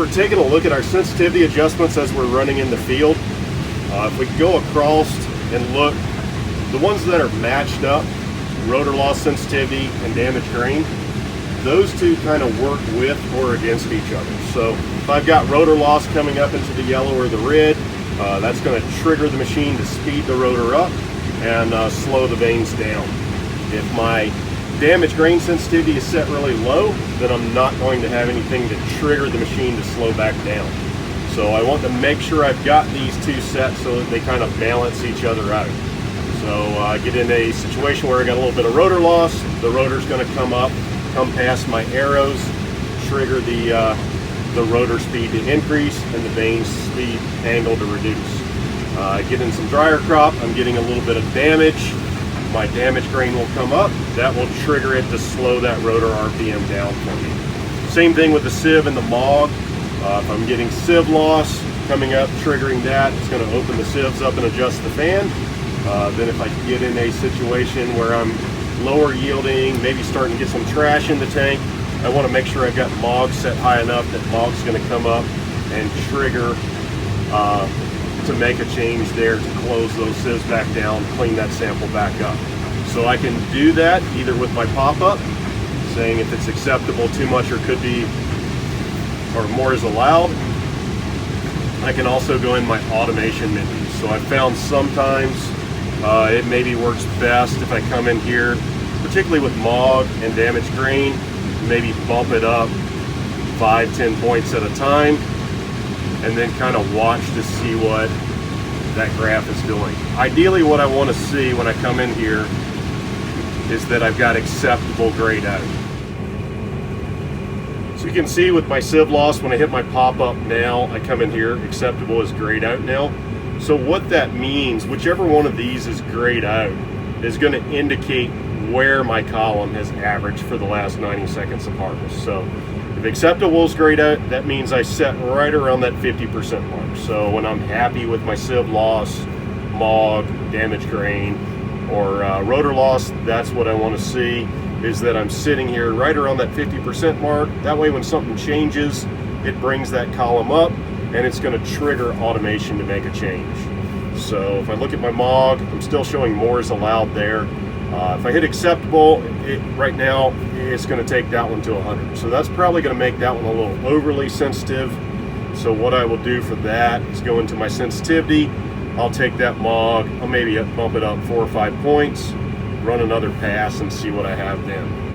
we're taking a look at our sensitivity adjustments as we're running in the field. If we go across and look, the ones that are matched up, rotor loss sensitivity and damaged grain, those two kind of work with or against each other. So if I've got rotor loss coming up into the yellow or the red, that's going to trigger the machine to speed the rotor up and slow the vanes down. If my damaged grain sensitivity is set really low, then I'm not going to have anything to trigger the machine to slow back down. So I want to make sure I've got these two set so that they kind of balance each other out. So I get in a situation where I got a little bit of rotor loss, the rotor's going to come past my arrows, trigger the rotor speed to increase and the vane speed angle to reduce. Get in some dryer crop, I'm getting a little bit of damage. My damaged grain will come up, that will trigger it to slow that rotor RPM down for me. Same thing with the sieve and the MOG. If I'm getting sieve loss coming up, triggering that, it's going to open the sieves up and adjust the fan. Then if I get in a situation where I'm lower yielding, maybe starting to get some trash in the tank, I want to make sure I've got MOG set high enough that MOG's going to come up and trigger to make a change there to close those sieves back down, clean that sample back up. So I can do that either with my pop-up, saying if it's acceptable, too much or could be, or more is allowed. I can also go in my automation menu. So I found sometimes it maybe works best if I come in here, particularly with MOG and damaged grain, maybe bump it up 5-10 points at a time, and then kind of watch to see what that graph is doing. Ideally, what I want to see when I come in here is that I've got acceptable grade out. So you can see with my sieve loss, when I hit my pop-up now, I come in here, acceptable is grayed out now. So what that means, whichever one of these is grayed out, is going to indicate where my column has averaged for the last 90 seconds of harvest. So if acceptable is grayed out, that means I set right around that 50% mark. So when I'm happy with my sieve loss, MOG, damaged grain, or rotor loss, that's what I want to see, is that I'm sitting here right around that 50% mark. That way when something changes, it brings that column up and it's going to trigger automation to make a change. So if I look at my MOG, I'm still showing more is allowed there. If I hit acceptable, right now it's going to take that one to 100. So that's probably going to make that one a little overly sensitive. So what I will do for that is go into my sensitivity. I'll take that MOG, I'll maybe bump it up 4 or 5 points, run another pass and see what I have then.